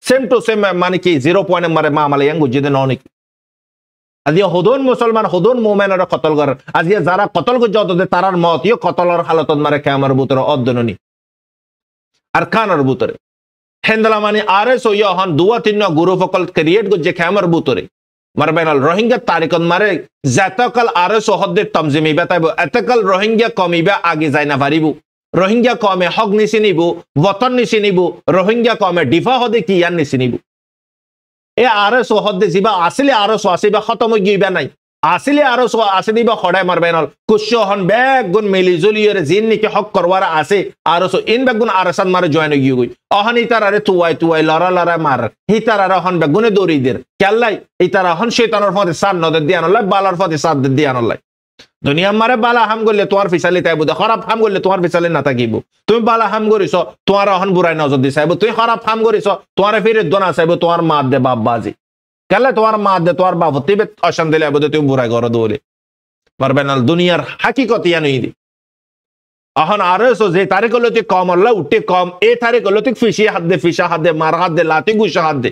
Same to same মানে কি 0 point মারে মামালে ইয়াং গুজিদে ননিক আজিয়া হদন মুসলমান হদন মোমেনর কতল কর আজিয়া যারা কতল গুজ যতদে তারার মত ইয় কতলর হালতত মারে ক্যামার বুতর অদ্দননি আর কানার বুতরে হেন্দলা মানে আরএস ইয় হন দুয়া তিন গ্রুপ সকল ক্রিয়েট গুজে ক্যামার বুতরে মারবেনাল রোহিঙ্গা তারিকন মারে জাতকাল আরএস হদ্দে তমজিমি বেতাইব এতকাল রোহিঙ্গা কমিবা আগে যায় না পারিব রোহিঙ্গা কমে হক নিছি নিব বতন নিছি নিব রোহিঙ্গা কমে ডিফা হদে কি ইয়ান নিছি নিব এ আরএস হদ্দে জিবা আসলে আরএস আসিবা খতম গিবা নাই আসলে আরএস আসিবা খড়ায় মারবেনাল কুশো হন বেগুন মিলি জুলিয়রে জিন নিকে হক করওয়ার আছে আরএস ইন বেগুন আরএসন মারে জয়েন গিয়ে অহন ইতারারে তুয়াই লড়া মার হিতারারে হন বেগুনে দরিদের কেল্লাই ইতারা হন শয়তানের ফতে সাদ নদে দিয়ানল্লাহ বালার ফতে সাদ দিয়ানল্লাহ দুনিয়া মারে বালা হাম করলে তোমার ফিসালি তাইব খারাপ হাম করলে তোমার ফিসালি না থাকিব তুমি বালা হাম করিস তোমার অহন বুড়াই নজর দি চাইব তুই খারাপ হাম করিস তোমার ফিরে দোনা চাইব তোমার মা দে বাপ বাজি কেলে তোমার মা দে তোমার বাপ তিবে অশান্তি লাগবে তুমি বুড়াই ঘর দৌলে পারবেন না দুনিয়ার হাকিকত ইয়ান দি অহন আরএস যে তারিখ লতি কম আল্লাহ উঠে কম এ তারিখ লতি ফিসা হাত দে মার হাত দে লাতি গুসা হাত দে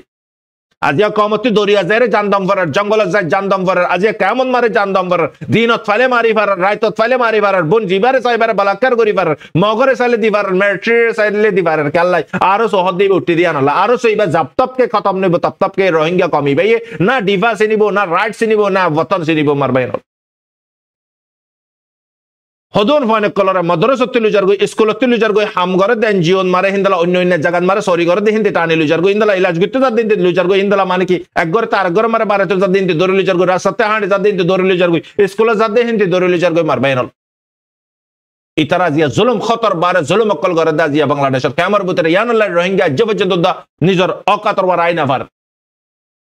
আজিয়া কমতি দরিয়া যায় জানদম ফরার জঙ্গলত যায় জানদম ফরার আজিয়া কেমন মারে জানদম ফরার দিনত ফালে মারি ফারার রাইতত ফালে মারি ফারার বন জিবারে চাইবারে বালাকার করি ফারার মগরে চাইলে দিবার মেট্রির চাইলে দিবার কেল্লাই আরো সহদ দিবে উঠি দিয়া নলা আরো সইবা জাপতপকে খতম নিব তপতপকে রোহিঙ্গা কমিবে না ডিভা চিনিব না রাইট চিনিব না বতন চিনিব মারবাই ন হদন ফনে কলরে মদ্রসা তিলুজার গই স্কুল তিলুজার গই হাম করে দেন জিওন মারে হিন্দলা অন্য অন্য জায়গা মারে সরি করে হিন্দি টানি লুজার গই হিন্দলা ইলাজ গিতে যা দিন লুজার গই হিন্দলা মানে কি এক ঘরে তার ঘরে মারে বারে তো যা দিন দরি লুজার গই রাস্তাতে হাঁড়ি যা দিন দরি লুজার গই স্কুলে যা দিন হিন্দি দরি লুজার গই মার বাইনল ইতারা জিয়া জুলুম খতর বারে জুলুম অকল করে দা জিয়া বাংলাদেশের ক্যামার ভিতরে ইয়ানুল্লাহ রোহিঙ্গা জবজেদ দা নিজর অকাতর ওয়ার আইনা ভার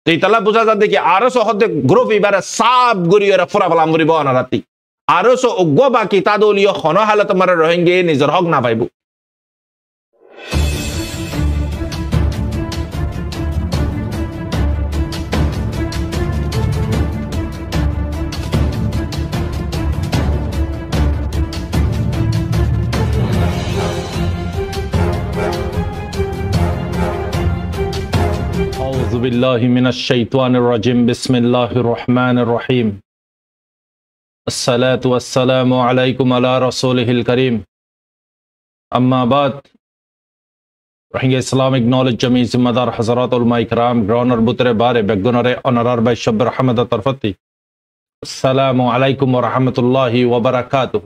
তো ইতালা বুঝা যা দেখি আরো সহদে গ্রুপ ইবারে সাব গরিয়রা ফুরা ফলাম গরিব অনারাতি আরো অজ্ঞ বাকি তাদলীয় খন হালত মারে রোহিঙ্গে নিজের হক না পাইব আউযু বিল্লাহি মিনাশ শাইতানির রাজিম বিসমিল্লাহির রহমানির রহিম الصلاة والسلام عليكم على رسوله الكريم أما بعد رحمة Islamic knowledge جميع ذمدار حضرات علماء کرام گرانر بطر بارے بگنرے انرار بائی شب رحمت طرفتی السلام علیکم ورحمت اللہ وبرکاتہ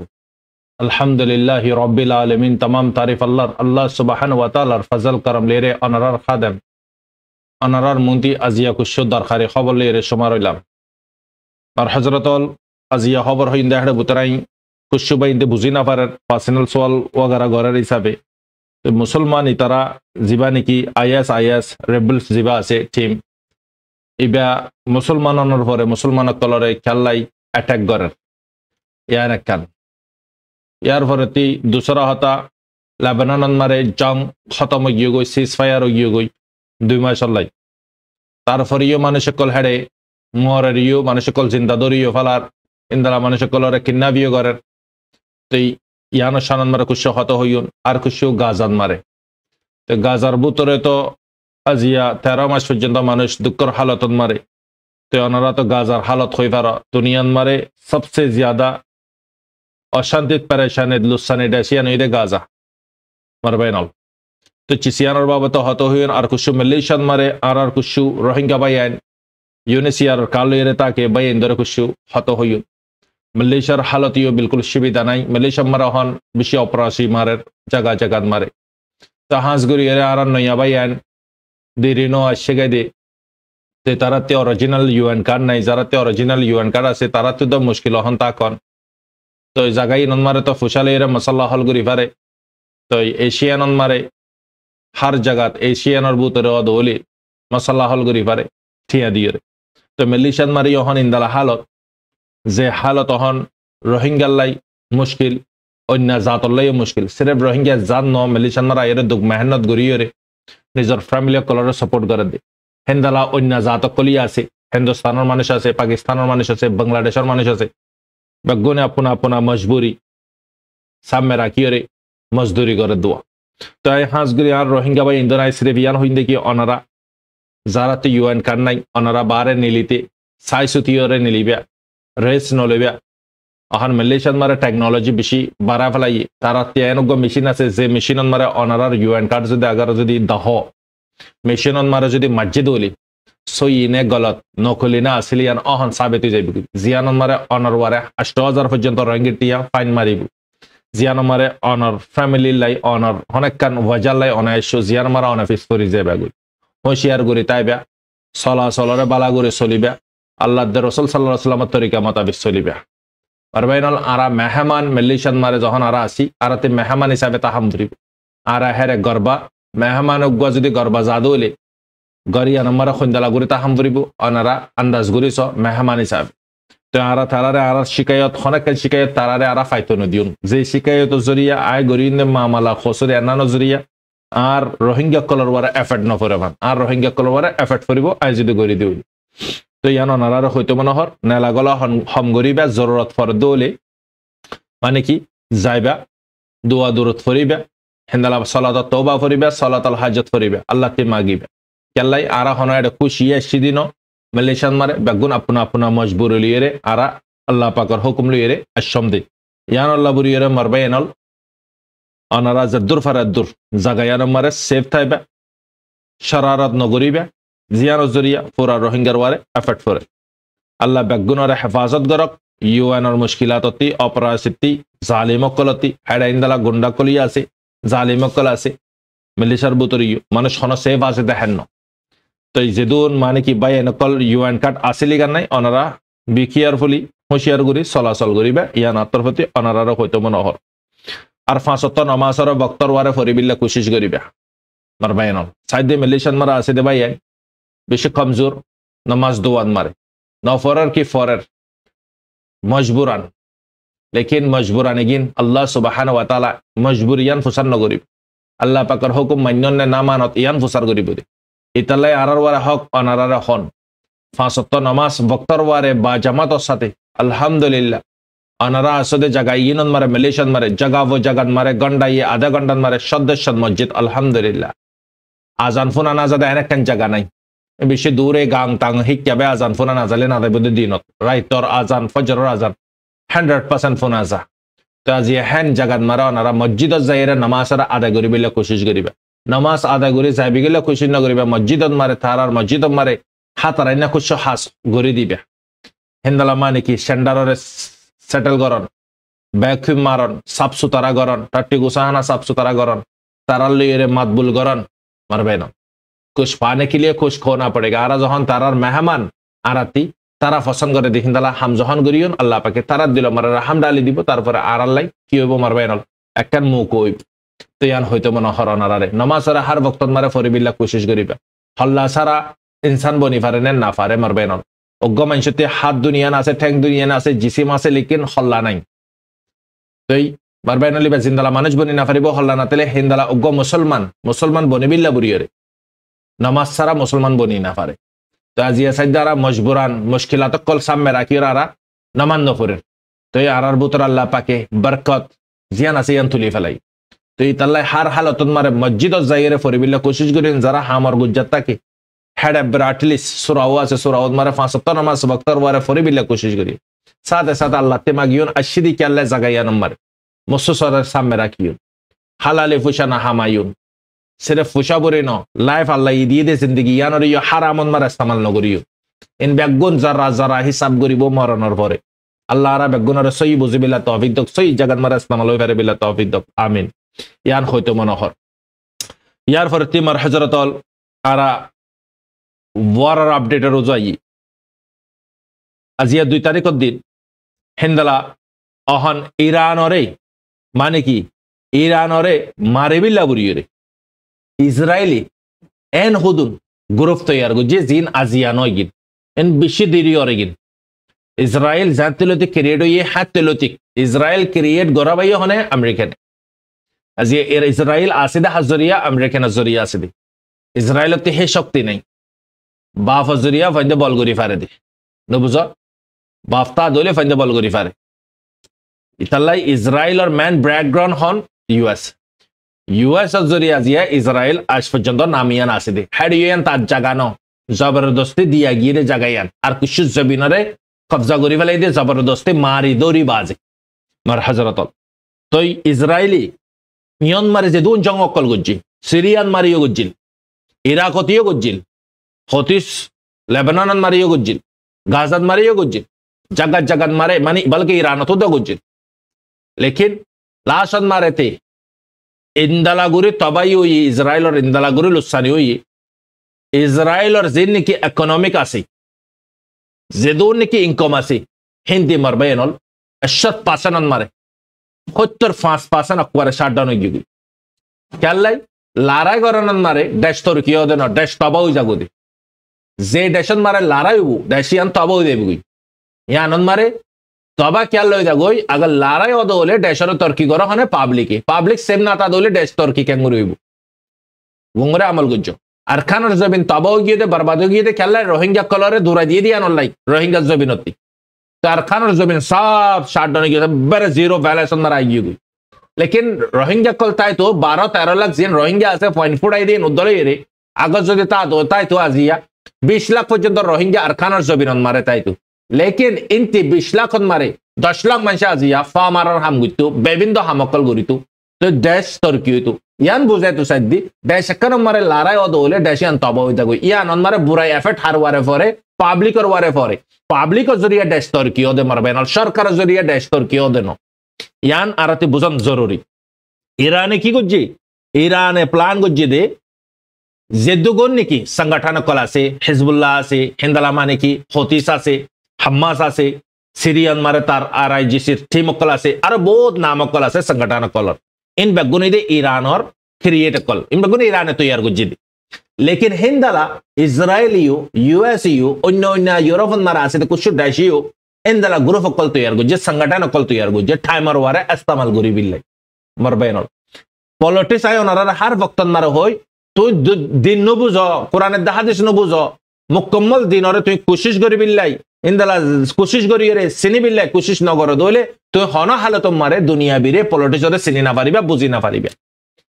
الحمد للہ رب العالمین تمام تعریف اللہ سبحانہ وتعالی فضل کرم لے رے انرار خادم انرار منتی ازیا کشو در خاری خبر لے رے شمار علام اور حضرت আজিয়া খবর হইন দেখাড়ে বুতরাই কুশু বাইন্দে বুঝি না পারে পার্সোনাল সোয়াল ওয়াগারা গড়ের হিসাবে মুসলমান ইতারা জিবা নাকি আইএস রেবেলস জিবা আছে টিম ইবা মুসলমানর পরে মুসলমানক তলরে খেললাই অ্যাটাক গড়ের ইয়ার একখান ইয়ার পরে তি দুসরা হতা লেবানন মারে জং খতম গিয়ে গই সিজ ফায়ার গিয়ে গই 2 মাস লাই তারপরেও মানুষ সকল হেড়ে মরেরিও মানুষ সকল জিন্দা দরিও ফালার ইন্দালা মানুষ সকলরে কিডন্যাপিও করেন তো ইয়ানো শানন মারে কুশো হত হইন আর কুশো গাজান মারে তো গাজার ভিতরে তো আজিয়া 13 মাস পর্যন্ত মানুষ দুঃখর হালতত মারে তো ওনারা তো গাজার হালত হই পার দুনিয়ান মারে সবচেয়ে জ্যাদা অশান্তি পরেশানি লুসানি ডেসিয়ান ইদে গাজা মারবেনল তো চিসিয়ানোর বাবত হত হইন আর কুশো মালয়েশিয়ান মারে আর কুশো রোহিঙ্গা বাইন ইউনিসিয়ার কালো এরে তাকে বাইন ধরে কুশো হত হইন মালয়েশিয়ার হালতিও বিলকুল সুবিধা নাই মালয়েশিয়া মারা হন বেশি অপরাসী মারের জায়গা মারে তা হাঁসগুড়ি এর আর নয়া বাইন দেরিনো আসে গে দে তারাতে অরিজিনাল ইউএন কার্ড নাই যারাতে অরিজিনাল ইউএন কার্ড আছে তারা তো মুশকিল হন তাকন তো জায়গায় নন মারে তো ফুসালে এর মশলা হলগুড়ি পারে তো এশিয়ান মারে হার জায়গাত এশিয়ানোর ভিতরে অদলি মশলা হলগুড়ি পারে ঠিয়া দিয়ে তো মালয়েশিয়ান মারি হন ইন্দালা হালত যে হালত হন রোহিঙ্গাল্লাই মুশকিল অন্য জাতল্লাই মুশকিল সিরেফ রোহিঙ্গা জাত ন মালয়েশিয়ান মারা এর দুঃখ মেহনত গড়িয়ে নিজের ফ্যামিলি কলরে সাপোর্ট করে দে হেন্দালা অন্য জাত কলি আছে হিন্দুস্তানের মানুষ আছে পাকিস্তানের মানুষ আছে বাংলাদেশের মানুষ আছে বেগুনে আপনা আপনা মজবুরি সামনে রাখিয়ে মজদুরি করে দোয়া তো এই হাঁসগুড়ি আর রোহিঙ্গা বা ইন্দোনাই সিরেফ ইয়ান হইন দেখি অনারা যারা তো ইউএন কার্ড নাই ওনারা বারে নিলিতে সাই সুতিয়রে নিলিবে রেস নলিবে এখন মালয়েশিয়ান মারে টেকনোলজি বেশি বাড়া ফেলাই তারা তেনজ্ঞ মেশিন আছে যে মেশিনত মারে অনারার ইউএন কার্ড যদি আগার যদি দহ মেশিনত মারে যদি মসজিদ হলি সই নে গলত নকলি না আসলি আন অহন সাবেত যাইব জিয়ানত মারে অনার ওয়ারে 8000 পর্যন্ত রঙ্গির টিয়া ফাইন মারিব জিয়ান মারে অনার ফ্যামিলি লাই অনার অনেকখান ওয়াজার লাই অনায়স্য জিয়ান মারা অনাফিস করি যাবে গুলি হুঁশিয়ার করি তাইবা চলাচলরে বালা করে চলিবে আল্লাহ রসুল সাল্লাহ সাল্লামের তরিকা মোতাবিক চলিবে আর বাইনল আরা মেহমান মালয়েশিয়ান মারে যখন আরা আসি আরাতে মেহমান হিসাবে তাহাম ধরিব আরা হেরে গর্বা মেহমান উগ্গা যদি গর্বা জাদু হলে গরিয়া নম্বর সন্ধ্যালা গুড়ি তাহাম ধরিব অনারা আন্দাজ গুড়িছ মেহমান হিসাবে তো আরা তারারে আরা শিকায়ত অনেক শিকায়ত তারারে আরা ফাইতো নদিউন যে শিকায়ত জরিয়া আয় গরিন্দে মামালা খসরে এনানো জরিয়া আর রোহিঙ্গা কলর ওয়ারা এফেক্ট নফরে ভান আর রোহিঙ্গা কলর ওয়ারা এফেক্ট করিব আয় যদি গরি দিউন তো ইয়ান অনারা হইতো মনোহর নেলা গলা হম গরিবা জরুরত ফরদ হলে মানে কি যাইবা দোয়া দূরত ফরিবা হেন্দালা সলাত তওবা ফরিবা সলাতাল হাজত ফরিবা আল্লাহ তে মাগিবা কেল্লাই আরা হনা এটা খুশি আসছি দিন মালয়েশিয়ান মারে বেগুন আপনা আপনা মজবুর লিয়ে আরা আল্লাহ পাকর হুকুম লিয়ে আশম দে ইয়ান আল্লাহ বুরিয়ে মারবা এনল অনারা জদ্দুর ফারাদ্দুর জাগায়ান মারে সেফ থাইবা শরারত নগরিবা জিয়ান জরিয়া পুরা রোহিঙ্গার ওয়ারে এফেক্ট করে আল্লাহ বেগুনরে হেফাজত গরক ইউএনর মুশকিলাততি অপরাশিতি জালিমকলতি হেডাইন্দালা গুন্ডাকলি আছে জালিমকল আছে মালয়েশিয়ার বুতরি মানুষ হন সেফ আছে দেখেন না তো যেদুন মানে কি বাই নকল ইউএন কার্ড আসিলি গান নাই অনারা বি কেয়ারফুলি হুঁশিয়ার গুড়ি চলাচল করিবা ইয়ান আত্মর প্রতি অনারার হইতো মনোহর আর 5 নমাজর বক্তর ওয়ারে ফরিবিল্লা কোশিশ করিবা মারবা এনল সাইদে মালয়েশিয়ান মারা আছে দে ভাই বেশি কমজোর নমাজ দোয়ান মারে নফরের কি ফরের মজবুরান লেকিন মজবুরান এগিন আল্লাহ সুবহানাহু ওয়া তাআলা মজবুরিয়ান ফুসান নগরিব আল্লাহ পাকের হুকুম মান্য না মানত ইয়ান ফুসার করিব ইতালাই আরার ওয়ারে হক অনারারে হন 5 নামাজ বক্তর ওয়ারে বা জামাতের সাথে আলহামদুলিল্লাহ অনারা আসলে জায়গা ইনন মারে মালয়েশিয়ান মারে জায়গা ও জায়গান মারে গন্ডাইয়ে আধা ঘন্টান মারে সদস্য মসজিদ আলহামদুলিল্লাহ আজান ফোনা না যাদা এনেকেন জায়গা নাই বেশি দূরে গাং তাং হিকাবে আজান ফোনা না জালে না দেব দিনত রাইতর আজান ফজরের আজান 100% ফোনা যা তো আজি হেন জায়গাত মারা অনারা মসজিদত যাইরে নামাজরা আদায় করিবেলে কোশিশ করিবা নামাজ আদায় করে যাইবি গেলে কোশিশ না করিবা মসজিদত মারে তারার মসজিদত মারে হাতারাই না খুশ হাস গড়ি দিবে হিন্দালা মানে কি সেন্ডাররে সেটেল করন ভ্যাকুম মারন সাফ সুতরা করন টাটি গুসাহানা সাফ সুতরা করন তারার লিয়ে মাতবুল করন মারবে না कुछ पाने के लिए कुछ खोना पड़ेगा आरा जहन तारार मेहमान आराती तारा फसन करे देखिन दाला हम जहन गरियन अल्लाह पाके तारा दिल मारा हम डाली দিব তারপরে আরাল্লাই কি হইব মারবে না একখান মুখ হইব তো ইয়ান হইতো মনে হরনারে নামাজরা হার বক্তত মারে ফরিবিল্লা কোশিশ করিবা হল্লা সারা ইনসান বনি পারে না পারে মারবে না অজ্ঞ মানুষতে হাত দুনিয়ান আছে ঠ্যাং দুনিয়ান আছে জিসিম আছে লেকিন হল্লা নাই তই মারবে না লিবা জিন্দালা মানুষ বনি না পারিব হল্লা না তেলে হিন্দালা অজ্ঞ মুসলমান বনিবিল্লা বুরিয়রে নামাজ সারা মুসলমান বনি না পারে তো আজিয়া সাইদারা মজবুরান মুশকিলাত কল সামনে রাখি আরা নামান নফরের তো এই আরার বুতর আল্লাহ পাকে বরকত জিয়ান আছে ইয়ান তুলি ফেলাই তো এই তাল্লাই হার হালতত মারে মসজিদত যাইরে ফরিবিল্লা কোশিশ করেন যারা হামর গুজ্জাত তাকে হেড ব্রাটলিস সুরাও আছে সুরাও মারে 5 নামাজ বক্তর ওয়ারে ফরিবিল্লা কোশিশ করি সাথে সাথে আল্লাহ তে মাগিয়ন আশিদি কে আল্লাহ জাগাইয়া নম্বর মুসসরের সামনে রাখিয়ন হালালে ফুশানা হামায়ুন सिर्फ फुशा बुरे न लाइफ अल्लाह दिए दे जिंदगी यान और ये हरामन मार इस्तेमाल न करियो इन बेगुन जरा जरा हिसाब करिबो मरनर परे अल्लाह रा बेगुनर सही बुझि बिला तौफिक दक सही जगत मार इस्तेमाल होय पारे बिला तौफिक दक आमीन यान হইতো মনোহর यार फरती मार हजरतल आरा ওয়ারার আপডেটের যাই আজিয়া 2 তারিখের দিন হিন্দালা অহন ইরানরে মানে কি ইরানরে মারেবিল্লা বুরিয়ে ইসরায়েলি এন হুদুন গ্রুপ তৈয়ার যে জিন আজিয়া নয় গিন এন বেশি দেরি অরে গিন ইসরায়েল জাতিলতি ক্রিয়েট হইয়ে হাতলতি ইসরায়েল ক্রিয়েট গরাবাই হনে আমেরিকান আজি এর ইসরায়েল আসিদা হাজরিয়া আমেরিকান হাজরিয়া আসিদি ইসরায়েলতে হে শক্তি নাই বাফ হাজরিয়া ফাইন্দে বল গরি ফারে দি নবুজ বাফতা দলে ফাইন্দে বল গরি ফারে ইতালাই ইসরায়েল আর ম্যান ব্যাকগ্রাউন্ড হন ইউএস ইউএস জরিয়া জিয়া ইসরায়েল আজ পর্যন্ত নামিয়ান আসিদি হেড ইউএন তার জাগানো জবরদস্তি দিয়া গিয়ে জাগাইয়ান আর কিছু জমিনরে কবজা করি ফেলাই দিয়ে জবরদস্তি মারি দৌড়ি বাজে মার হাজরাতল তো ইসরায়েলি ইয়ন মারে যে দুন জং অকল গজ্জি সিরিয়ান মারিও গজ্জিল ইরাক হতিও গজ্জিল হতিস লেবানন মারিও গজ্জিল গাজাত মারিও গজ্জিল जगत जगत मारे मानी बल्कि ईरान तो दो गुजिल लेकिन लाशन मारे थे इंदलागुरी तबाही हुई इजराइल और इंदलागुरी लुस्सानी हुई इजराइल और जिन की इकोनॉमिक आसी जेदून की इनकम आसी हिंदी मरबेनल 80% मारे 75% अक्वारे शटडाउन हो गई क्या लाई लाराई गरनन मारे डैश तो रुकियो देना डैश तबाही जागो दे जे डैशन मारे लाराई वो डैशियन तबाही दे बुगी या आनंद मारे तबा क्या लो जागोई अगर लाराई ओदो होले डैशर तुर्की करो हने पब्लिक सेम नाता दोले डैश तुर्की कैंगुरु इबु गुंगरे अमल गुज्जो अरखान और जमीन तबा हो गए थे बर्बाद हो गए थे क्या लाई रोहिंग्या कलरे दूरा दिए दिया नॉन लाइक रोहिंग्या जमीन होती तो अरखान और जमीन सब शाट डाउन गए थे बड़े जीरो बैलेंस अंदर आई गई लेकिन रोहिंग्या कल ताई तो 12-13 लाख जिन रोहिंग्या ऐसे पॉइंट फुट आई दी उद्दोले ये अगर जो देता दो ताई तो आजिया 20 लाख पर्यंत रोहिंग्या अरखान और जमीन मारे ताई तो लेकिन इंती 20 लाख मारे 10 लाख मानसा आजिया फार्मर हम गुत्तु बेबिंदो हमकल गुरितु तो डैश तुर्की तो यान बुझे तो सद्दी डैश कन मारे लाराय ओदोले डैश यान तबो होइता गई यान मारे बुराई एफेक्ट हार वारे फरे पब्लिक और वारे फरे पब्लिक और जरिया डैश तुर्की ओदे मरबेनल सरकार जरिया डैश तुर्की ओदे नो यान आरती बुझन जरूरी ईराने की गुज्जी ईराने प्लान गुज्जी दे जेदुगोन निकी संगठन कला से हिजबुल्लाह से हिंदलामाने की होतीसा से हम्मास से सीरियन मारे तार आरआईजीसी टीम कला से और बहुत नाम कला से संगठन कलर इन बेगुनी दे ईरान और क्रिएट कल इन बेगुनी ईरान तो यार गुज्जी दे लेकिन हिंदला इजराइलियो यूएसयू अन्य अन्य यूरोपन मारा से कुछ डैशियो हिंदला ग्रुप कल तो यार गुज्जे संगठन कल तो यार गुज्जे टाइमर वारे इस्तेमाल गुरी बिल्ले मरबेनल पॉलिटिक्स आयो नरा हर वक्त मारे होय तो दिन न बुझो कुरान हदीस न बुझो मुकम्मल दिन और तुम कोशिश करी बिल्लाई इंदला कोशिश करी रे सिनी बिल्लाई कोशिश न करो दोले तो हन हालत मारे दुनिया बिरे पॉलिटिक्स रे सिनी ना पारिबा बुझी ना पारिबा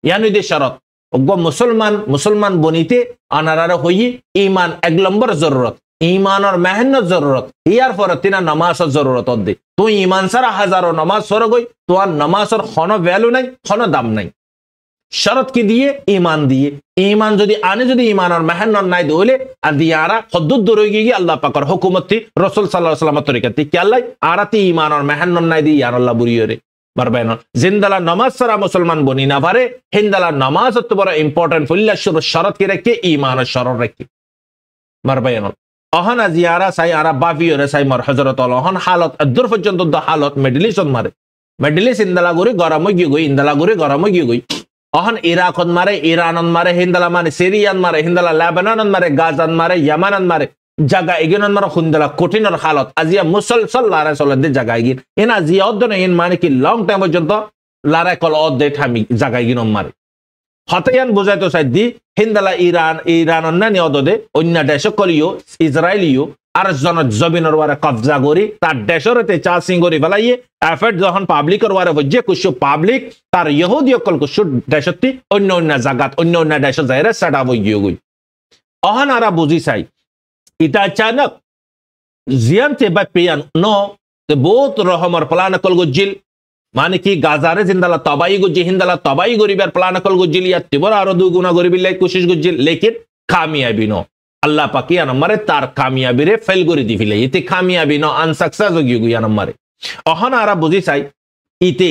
यानी दे शरत ओगो मुसलमान बनिते अनारारे होई ईमान एक नंबर जरूरत ईमान और मेहनत जरूरत यार फरतिना नमाज जरूरत दे तो ईमान सारा हजारों नमाज सर गई तो नमाज और खनो वैल्यू नहीं खनो दाम नहीं शरत की दिए ईमान जो आने जो ईमान और मेहनत नहीं दोले अदियारा हद्दुद दूर होगी अल्लाह पाकर हुकूमत थी रसूल सल्लल्लाहु अलैहि वसल्लम तरीका थी क्या अल्लाह आरती ईमान और मेहनत नहीं दी यार अल्लाह बुरी रे मरबेन जिंदला नमाज सरा मुसलमान बनी ना पारे हिंदला नमाज तो बड़ा इंपॉर्टेंट फुल्ला शरत की रखे ईमान और शरत रखे मरबेन अहन अजियारा साई आरा बाफी रे साई मर हजरत अहन हालत अदुर पर्यंत हालत मेडलिस मारे मेडलिस इंदला गुरी गरम गई अहन इराक मारे ईरान मारे हिंदला मारे सीरियन मारे हिंदला लेबनान मारे गाजा मारे यमन मारे जगह एगिन मारे हुंदला कठिन हालत आजिया मुसलसल लारा चलते जगह एगिन इन आजिया अदन इन माने कि लॉन्ग टाइम पर्यंत लारा कल अदे ठामी जगह एगिन मारे हतयान बुझाय तो साइदी हिंदला ईरान अन्य अददे अन्य देश कलियो इजराइलियो আর জমিনের ওয়ারে কবজা করি তার দেশরতে চাষিং করি ফেলাইয়ে এফেক্ট যখন পাবলিকের ওয়ারে হচ্ছে কুশু পাবলিক তার ইহুদি অকল কুশু দেশতি অন্য অন্য জায়গাত অন্য অন্য দেশ যাইরে সেট আপ হয়ে গই অহন আরা বুঝি চাই ইটা अचानक জিয়ানতে বা পিয়ান নো তে বহুত রহমর প্লান কল গজিল মানে কি গাজারে জিন্দালা তবাই গজি হিন্দালা তবাই গরিবার প্লান কল গজিল ইয়া তিবর আরো দুগুনা গরিবিল্লাই কোশিশ গজিল লেকিন কামিয়াবি নো अल्लाह पाकी नम्बरे तार कामयाबी रे फेल करी दी फिले इते कामयाबी नो अनसक्सेस हो गई नम्बरे अहन आरा बुझी चाई इते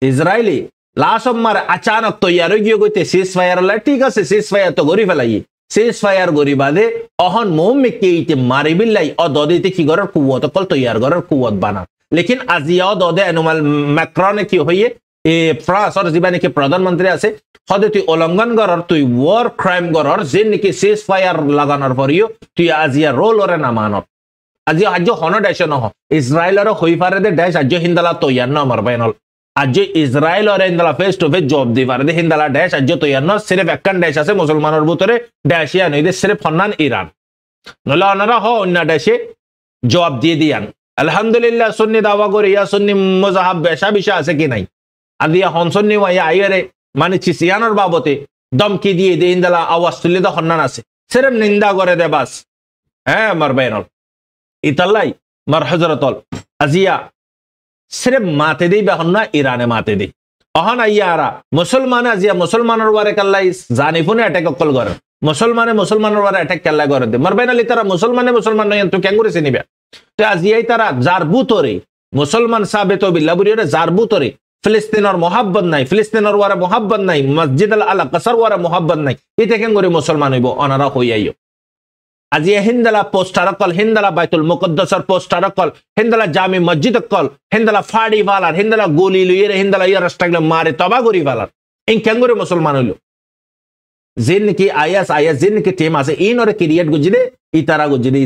इजराइली लास्ट मारे अचानक तैयार हो गई ते सीज फायर ला ठीक है सीज फायर तो गरी फेलाइए सीज फायर गरी बादे अहन मोम के इते मारी बिल्लाई और ददेते की गरर कुवत कल तैयार गरर कुवत बना लेकिन आजिया ददे एनुमल मैक्रोन की होइए ए फ्रांस और जीबानी के प्रधानमंत्री আছে হদে তুই উল্লঙ্ঘন করার তুই ওয়ার ক্রাইম করার যে নাকি সিজ ফায়ার লাগানোর পরিও তুই আজিয়া রোল ওরে না মানত আজিয়া আজ হন দেশ নহ ইসরায়েলের হই পারে দে দেশ আজ হিন্দালা তৈয়ার না মারবাইনল আজ ইসরায়েল আর হিন্দালা ফেস টু ফেস জব দি পারে দে হিন্দালা দেশ আজ তৈয়ার না সির্ফ একখান দেশ আছে মুসলমানের ভিতরে দেশিয়া নই দে সির্ফ ফন্নান ইরান নলা অনারা হ অন্য দেশে জবাব দিয়ে দিয়ান আলহামদুলিল্লাহ সুন্নি দাওয়া করে ইয়া সুন্নি মুজাহাব বেশা বিশা আছে কি নাই আদিয়া হনসন্নি ওয়া আইয়ারে মানে চিসিয়ানোর বাবতে দমকি দিয়ে দে ইন্দালা আওয়াজ তুলে দা হন্নান আছে সিরেফ নিন্দা করে দে বাস হ্যাঁ মার বাইনল ইতাল্লাই মার হজরতল আজিয়া সিরেফ মাতে দেই বেহন না ইরানে মাতে দেই অহন আইয়ারা মুসলমান আজিয়া মুসলমানের ওয়ারে কাল্লাই জানিফুনে অ্যাটাক কল করে মুসলমানের ওয়ারে অ্যাটাক কাল্লাই করে দে মার বাইনালি তারা মুসলমান নয় তো কেন করে চিনিবে তো আজিয়াই তারা যার বুতরে মুসলমান সাবেত বিল্লাহ বুরিয়রে যার বুতরে ফিলিস্তিনের মোহাব্বত নাই ফিলিস্তিনের ওয়ারে মোহাব্বত নাই মসজিদ আল আকসার ওয়ারে মোহাব্বত নাই এটা কেন করে মুসলমান হইব অনারা হইয়াইও আজি হিন্দালা পোস্টার কল হিন্দালা বাইতুল মুকদ্দাসর পোস্টার কল হিন্দালা জামি মসজিদ কল হিন্দালা ফাড়ি ওয়ালার হিন্দালা গোলি লইয়ে হিন্দালা ইয়ার রাস্তাগুলো মারে তবা করি ওয়ালার ইন কেন করে মুসলমান হইল জিন কি আইএস জিন কি টিম আছে ইনরে ক্রিয়েট গুজিদে ইতারা গুজিদে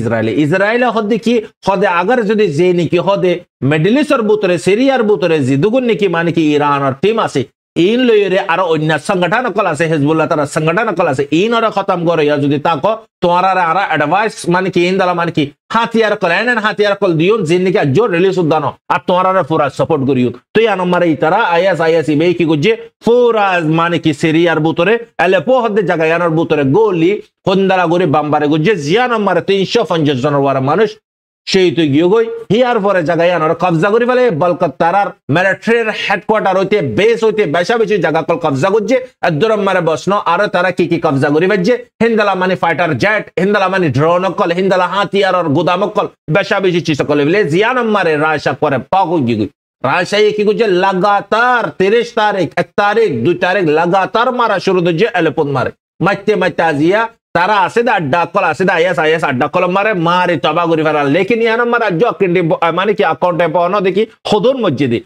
ইসরায়েল হদে কি হদে আগার যদি যে নাকি হদে মিডল ইস্টর বুতরে সিরিয়ার বুতরে জিদুগুন নাকি মানে কি ইরানের টিম আছে ইন লইরে আর অন্য সংগঠন কল আছে হিজবুল্লাহ তারা সংগঠন কল আছে ইনরে খতম করে যদি তাকো তোমারা আর অ্যাডভাইস মানে কি ইনদালা মানে কি হাতিয়ার কল এন হাতিয়ার কল দিও জিন নাকি জোর রিলিজ উদানো আর তোমারা পুরা সাপোর্ট করিও তো ইয়া নম্বর ইতারা আইএস ইবে কি গুজে পুরা মানে কি সিরিয়ার বুতরে আলেপো হদে জায়গা ইয়ানোর বুতরে গোলি হন্দালা করে বাম্বারে গুজে জিয়া নম্বর 350 জনের ওয়ার মানুষ সেই তো গিয়ে গই হিয়ার পরে জায়গায় আনার কবজা করি ফেলে বলকাতার মিলিটারির হেডকোয়ার্টার হইতে বেস হইতে বেশা বেশি জায়গা কল কবজা করছে দূরম মারে বসনো আর তারা কি কবজা করি ফেলছে হিন্দালা মানে ফাইটার জেট হিন্দালা মানে ড্রোন কল হিন্দালা হাতিয়ার আর গোদাম কল বেশা বেশি চিজ কল ফেলে জিয়ান মারে রাশা করে পাগু গিয়ে রাজশাহী কি করছে লাগাতার 30 তারিখ 1 তারিখ 2 তারিখ লাগাতার মারা শুরু হচ্ছে এলেপন মারে মাইতে আজিয়া তারা আছে আড্ডা কল আছে আইএস আড্ডা কল মারে তবা করি ফেলা লেকিন ইয়ান মারা জকিন্ডি মানে কি অ্যাকাউন্টে পাওয়ানো দেখি হদন মসজিদে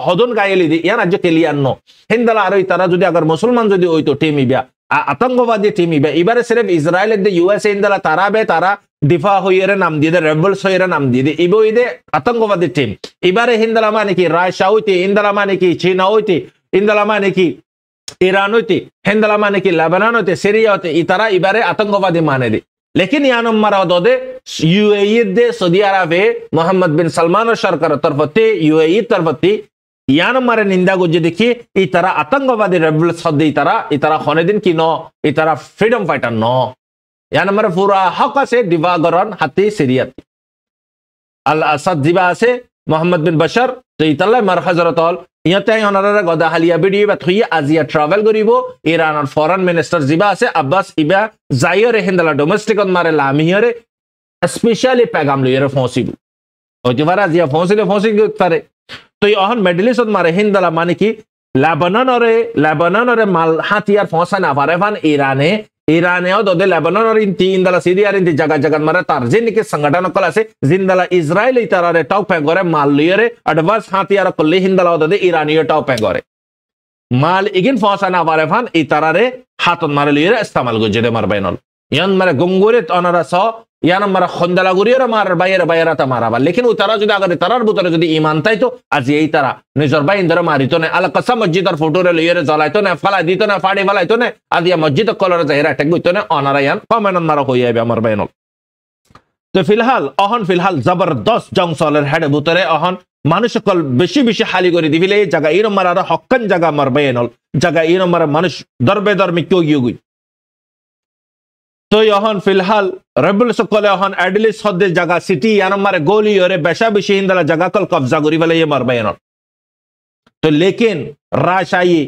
হদন গায়েলি দি ইয়ান আজ কেলিয়ান ন হিন্দালা আর তারা যদি আগার মুসলমান যদি হইতো টিম ইবা আতঙ্কবাদী টিম ইবা এবারে সিরেফ ইসরায়েলের দে ইউএসএ ইন্দালা তারা দিফা হইয়ের নাম দিয়ে দে রেবেলস হইয়ের নাম দিয়ে দে ইবো ইদে আতঙ্কবাদী টিম এবারে হিন্দালা মানে কি রাশিয়া হইতে ইন্দালা মানে কি চীনা হইতে ইন্দালা মানে কি ইরান হইতে হিন্দালা মানে কি লেবানন হইতে সিরিয়া হইতে ইতারা ইবারে আতঙ্কবাদী মানে দে লেকিন ইয়ানম মারা দে ইউএই দে সৌদি আরবে মোহাম্মদ বিন সালমানের সরকারের তরফতে ইউএই তরফতে ইয়ান মারে নিন্দা গুজে দেখি ইতারা আতঙ্কবাদী রেবেলস হদে ইতারা হনেদিন কি ন ইতারা ফ্রিডম ফাইটার ন ইয়ান মারে পুরা হক আছে দিবাগরন হাতি সিরিয়াত আল আসাদ জিবা আছে মোহাম্মদ বিন বশর তো ইতাল্লাহ মার হযরতল ইয়াতে অনারে গদা হালিয়া ভিডিও বা থুই আজিয়া ট্রাভেল করিব ইরানের ফরেন মিনিস্টার জিবা আছে আব্বাস ইবা জাইরে হিন্দালা ডোমেস্টিক মারে লামিয়রে স্পেশালি পেগাম লইরে ফসিব ওইবার আজিয়া ফসি পারে তো অহন মিডল ইস্ট মারে হিন্দালা মানে কি লেবাননরে মাল হাতিয়ার ফসা না পারে ফান ইরানেও দদে লেবাননের ইন্দালা সিরিয়ার জায়গা মারে তার যে নাকি সংগঠন কল আছে জিন্দালা ইসরায়েল ইতারারে টাও পেগরে মাল লিয়রে অ্যাডভান্স হাতিয়ার করলে হিন্দালা দদে ইরানীয় টাও পেগরে মাল ইগিন ফসা না পারে ফান ইতারারে হাতন মারে লিয়রে ইস্তেমাল গজে মার বাইনল ইয়ান মারে গঙ্গুরে অনারা স ইয়ান মারা খন্দালা গুরিয়রে মার বাইরে তা মারাবা লেকিন তারা যদি আগে তারার ভিতরে যদি ইমান তাইতো আজ এই তারা নিজর বাইন ধরে মারিত না আল কসম মসজিদের ফটোরে লিয়রে জ্বলাইতো না ফালাই দিত না ফাড়ি ফালাইতো না আদিয়া মসজিদ কলরে যাইরা টেক গইতো না অনারা ইয়ান কমেন মারা হই যাবে আমার বাইনল তো ফিলহাল জবরদস্ত জংসলের হেডে ভিতরে অহন মানুষ সকল বেশি হালি করে দিবিলে জায়গা ইরম মারা হক্কান জায়গা মার বাইনল জায়গা ইরম মারা মানুষ দরবে কেউ গিয়ে তো এখন ফিলহাল রেবেল সকলে এখন অ্যাডলিস হদে জায়গা সিটি ইয়ান মারে গোলি ওরে বেশা বেশি হিন্দালা জায়গা কল কবজা করি ফেলে মার বাইন তো লেকিন রাশাই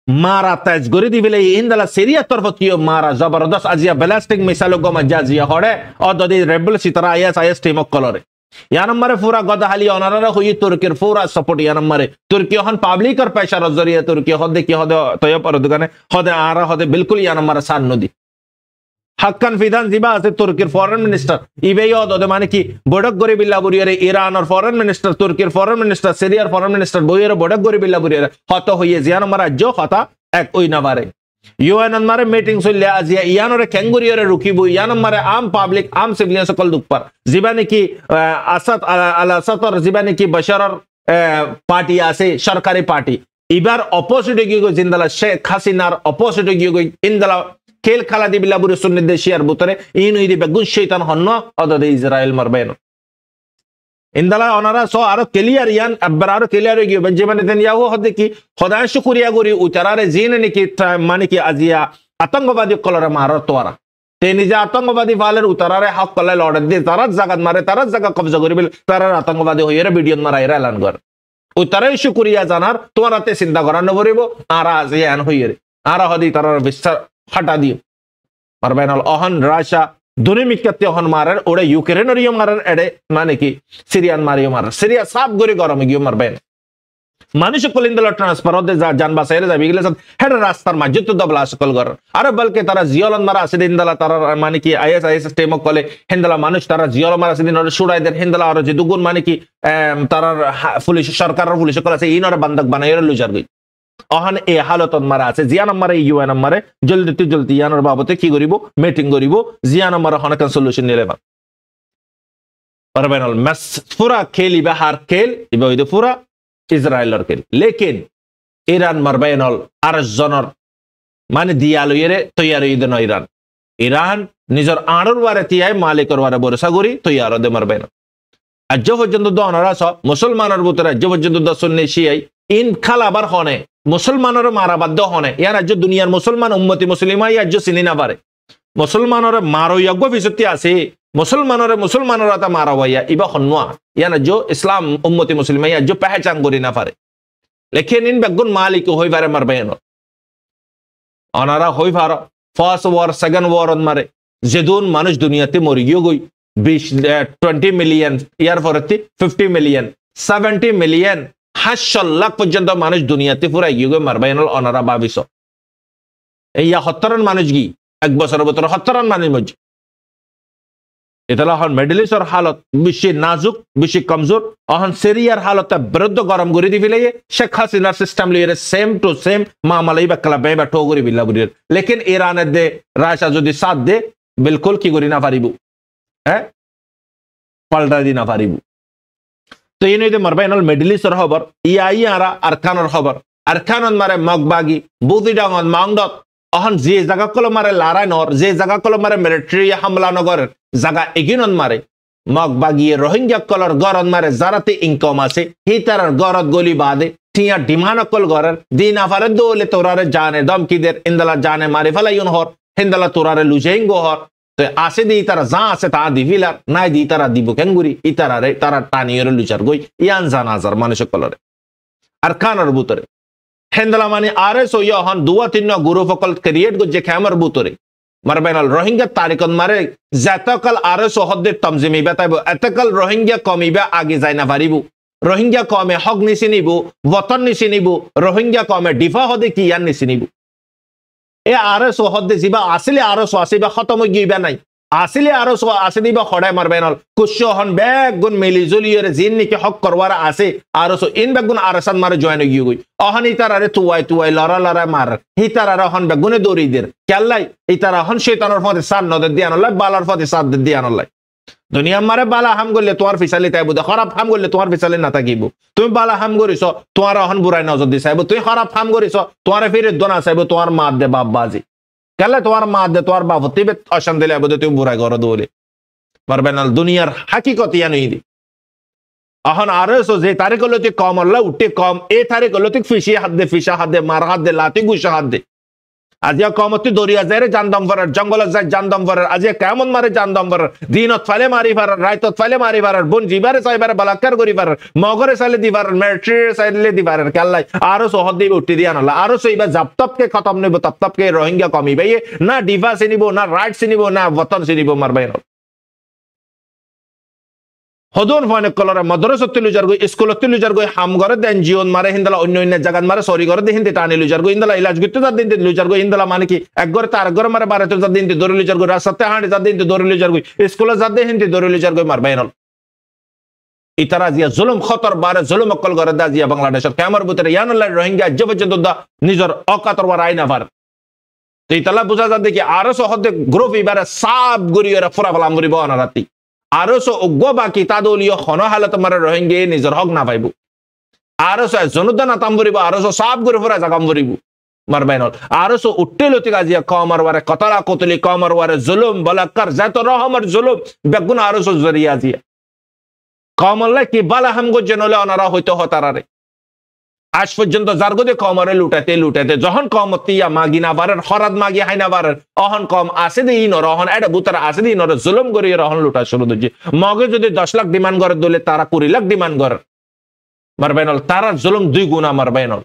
মারা তেজ গরি দিবিলে হিন্দালা সিরিয়া তরফ কিও মারা জবরদস্ত আজিয়া ব্যালিস্টিক মিসাইল গমা জাজিয়া হড়ে অদদি রেবেল সিতারা আইএস টিম কলরে ইয়ান মারে পুরা গদাহালি অনারা হই তুর্কির পুরা সাপোর্ট ইয়ান মারে তুর্কি এখন পাবলিকর পেশার জরিয়া তুর্কি হদে কি হদে তয় পর দোকানে হদে আরা হদে বিলকুল ইয়ান মারে সান নদী হাক্কান ফিদান জিবা আছে তুর্কির ফরেন মিনিস্টার ইবেও দদে মানে কি বড়ক গরি বিল্লা বুরিয়ারে ইরানের ফরেন মিনিস্টার তুর্কির ফরেন মিনিস্টার সিরিয়ার ফরেন মিনিস্টার বইয়ের বড়ক গরি বিল্লা বুরিয়ারে হত হইয়ে জিয়ান মারা জো হতা এক ওই না বারে ইউএন মারে মিটিং চললে আজিয়া ইয়ানরে কেঙ্গুরিয়রে রুকিব ইয়ান মারে আম পাবলিক আম সিভিলিয়ান সকল দুকপার জিবানি কি আসাদ আল আসাদর জিবানি কি বশরর পার্টি আছে সরকারি পার্টি এবার অপোজিটে গিয়ে জিন্দালা শেখ হাসিনার অপোজিটে গিয়ে ইন্দালা খেল খেলা দিবিলা বুড়ি সুন্নি দেশিয়ার বুতরে ইনুই দিবে গুণ শৈতান হন্ন অদদে ইসরায়েল মারবেন ইন্দালা অনারা সো আরো ক্লিয়ার ইয়ান আবার আরো ক্লিয়ার হয়ে গিয়ে বেঞ্জামিন নেতানিয়াহু হদে কি খোদা শুকরিয়া করি উতারারে জিনে নাকি মানে কি আজিয়া আতঙ্কবাদী কলরে মারত তোরা তে নিজে আতঙ্কবাদী ফালের উতারারে হক কলে লড়ে দিয়ে তারা জাগাত মারে তারা জায়গা কবজা করিবে তারা আতঙ্কবাদী হইয়ে ভিডিও মারা এরা এলান কর ওই তারাই শুকুরিয়া জানার তোমার হাতে চিন্তা করানো পড়িব আরা আজ এন হইয়ে আরা হদি তারা বিশ্বাস হাঁটা দিও মারবেন অহন রাশা দুনিমিকাতে অহন মারার ওরে ইউক্রেনরিও মারার এডে মানে কি সিরিয়ান মারিও মারার সিরিয়া সাপ গরি গরমে গিয়ে মারবেন মানুষ কলিন্দলা ট্রান্সফার হতে যান বাসাইরে যাবি গেলে হেড রাস্তার মাঝে তো দবলা সকল ঘর আরে বলকে তারা জিয়লন মারা আছে দিনদলা তারা মানে কি আইএস টেমক কলে হেন্দলা মানুষ তারা জিয়ল মারা আছে দিন সুড়াই দেন হেন্দলা আর যে দুগুণ মানে কি তারা পুলিশ সরকারের পুলিশ কল আছে ইনর বান্ধক বানাই লুজার গই অহন এ হালতন মারা আছে জিয়া নম্বরে ইউএ নম্বরে জলদি জলদি ইয়ানোর বাবতে কি করিব মিটিং করিব জিয়া নম্বরে হনকান সলিউশন নিলে পারবেন মেস পুরা খেল ইবা হার খেল ইবা হইতে পুরা ইসরায়েলের খেল লেকিন ইরান মারবেনল আর জনর মানে দিয়ালইরে তৈয়ার হইতে ন ইরান নিজের আড়র বারে তিয়াই মালিকর বারে ভরসা করি তৈয়ার দে মারবেন আজ পর্যন্ত দনরা মুসলমানের ভিতরে আজ পর্যন্ত দশনে শিয়াই ইন খালাবার হনে মুসলমানের মারাবাদ্য হনে ইয়ার আজ দুনিয়ার মুসলমান উম্মতি মুসলিমাই আজ চিনি না পারে মুসলমানের মারয়জ্ঞ বিশুদ্ধি আছে মুসলমানের তা মারা হইয়া ইবা হন্যা ইয়ান আজ ইসলাম উম্মতি মুসলিমাই আজ পেহচান করি না পারে লেখিন ইন বেগুন মালিক হই পারে মারবেন অনারা হই পার ফার্স্ট ওয়ার সেকেন্ড ওয়ার মারে যেদুন মানুষ দুনিয়াতে মরি গিয়ে গই 20 মিলিয়ন ইয়ার পরতে 50 মিলিয়ন 70 মিলিয়ন 8 লাখ পর্যন্ত মানুষ দুনিয়াতে পুরাই গিয়ে মারবেন অনারা ভাবিস এই 70 মানুষ গি এক বছরের ভিতরে 70 মানুষ মজ এটা হন মিডল ইস্টর হালত বেশি নাজুক বেশি কমজোর অহন সিরিয়ার হালত বিরুদ্ধ গরম করে দিবিলে শেখ হাসিনার সিস্টেম লিয়ে সেম টু সেম মামালাই বাকলা বে বা ঠো করে বিল্লা বুড়ির লেকিন ইরানের দে রাশা যদি সাথ দে বিলকুল কি করি না পারিব হ্যাঁ পাল্টা দি না পারিব তো এই নইতে মারবেন মিডল ইস্টর খবর ইয়াই আরা আরকানের খবর আরকানন মারে মগবাগি বুদি ডাঙন মাংডত অহন যে জায়গা কলো মারে লারাই নর যে জায়গা কলো মারে মিলিটারি হামলা নগর জায়গা এগিনন মারে মগবাগিয়ে রোহিঙ্গা কলর গরদ মারে যারাতে ইনকাম আছে হিতার গরদ গলি বাদে টিয়া ডিমানা কল গরের দিন আফারে দোলে তোরারে জানে দমকিদের ইন্দলা জানে মারি ফেলাইন হর হিন্দলা তোরারে লুজেঙ্গো হর তো আসে দি তারা যা আছে তা দিবিলার নাই দি তারা দিব কেঙ্গুরি ইতারারে তারা টানিয়র লুচার গই ইয়ান জানাজার মানুষ কলরে আর কানার বুতরে হেন্দলা মানে আরে সইয়া হন দুয়া তিন গুরু ফকল ক্রিয়েট গজে ক্যামার বুতরে মারবেনাল রোহিঙ্গা তারিকন মারে জাতকাল আরে সহদ্দের তমজিমি বেতাইব এতকাল রোহিঙ্গা কমিবা আগে যায় না পারিব রোহিঙ্গা কমে হক নিছি নিব বতন নিছি নিব রোহিঙ্গা কমে ডিফা হদে কি ইয়ান নিছি নিব এ আরে সহদ্দে জিবা আসলে আরো আসিবা খতম গিবা নাই আসলে আরো আসে দিবা খড়াই মারবেনাল কুশ্য হন বেগুন মিলি জুলিয়রে জিন নিকে হক করওয়ার আছে আরো ইন বেগুন আরসান মারে জয়েন গিয়ে গই অহন ইতারারে তুয়াই লড়া মার হিতারারে হন বেগুনে দৌড়িদের কেল্লাই ইতারা হন শয়তানের ফতে সান নদের দিয়ে আনলাই বালার ফতে সাদ দিয়ে আনলাই দুনিয়া মারে বালা হাম করলে তোমার ফিসালি তাইব খারাপ হাম করলে তোমার ফিসালি না থাকিব তুমি বালা হাম করিস তোমার হন বুড়াই নজর দি চাইব তুই খারাপ হাম করিস তোমার ফিরে দোনা চাইব তোমার মা দে বাপ বাজি কেলে তোমার মা দে তোমার বাপ তিবে অশান্তি লাগবে তুমি বুড়াই ঘর দৌলে পারবেন দুনিয়ার হাকিকত ইয়া নই দি এখন আর যে তারিখ হলো তুই কম আল্লাহ উঠে কম এই তারিখ হলো তুই ফিসা হাত দে মার হাত দে লাতি গুসা হাত দে আজিয়া কমতি দরিয়া যায় রে জানদম ফরার জঙ্গলত যায় জানদম ফরার আজিয়া কেমন মারে জানদম ফরার দিনত ফালে মারি ফারার রাইতত ফালে মারি ফারার বোন জিবারে চাইবারে বালাকার করি ফারার মগরে চাইলে দি ফারার মিলিটারি চাইলে দি ফারার কাল্লাই আরো সহদ দিবে উঠি দিয়া নলা আরো সইবা জাপতপকে খতম নিব তপতপকে রোহিঙ্গা কমিবে না ডিভা চিনিব না রাইট চিনিব না বতন চিনিব মারবাই হদন ফানে কলরে মাদ্রাসা লুজার গই স্কুল লুজার গই হাম ঘরে দেন জিওন মারে হিন্দলা অন্য অন্য জায়গা মারে সরি ঘরে দে হিন্দি টানি লুজার গই হিন্দলা ইলাজ গিতে যা দিন লুজার গই হিন্দলা মানে কি এক ঘরে তার ঘরে মারে বারে তো যা দিন দরে লুজার গই রাস্তাতে হাঁটে যা দিন দরে লুজার গই স্কুলে যা দে হিন্দি দরে লুজার গই মার বাইনল ইতারা জিয়া জুলুম খতর বারে জুলুম অকল ঘরে দা জিয়া বাংলাদেশের ক্যামার ভিতরে ইয়ানুল্লাহ রোহিঙ্গা জবজদ দা নিজর অকাতর ওয়ার আইনা ভার ইতালা বুঝা যা দেখি আরো সহদে গ্রুপ ইবারে সাব গরিয়রা ফুরা বলাম গরি বনা রাতি আরো অজ্ঞ বাকি তাদলীয় খন হালত মারে রোহিঙ্গে নিজের হক না পাইব আরো জনতা নাতাম বরিব আরো সাব করে ফুরা জাগাম বরিব মারবাইন আরো উঠতে লতি গাজিয়া কমর ওয়ারে কতলা কতলি কমর ওয়ারে জুলুম বলাকার যত রহমর জুলুম বেগুন আরো জরিয়া জিয়া কমল্লা কি বালা হাম গো জেনলে অনারা হইতো হতারারে আজ পর্যন্ত জারগদে কমরে লুটাতে যখন কমতিয়া মাগি না পারেন হরাত মাগি হাই না পারেন অহন কম আসে দি ইনর অহন এটা বুতার আসে দি ইনর জুলুম করিয়ে অহন লুটা শুরু দিচ্ছে মগে যদি 10 লাখ ডিমান্ড করে দলে তারা 20 লাখ ডিমান্ড করে মারবেনল তারা জুলুম 2 গুণা মারবেনল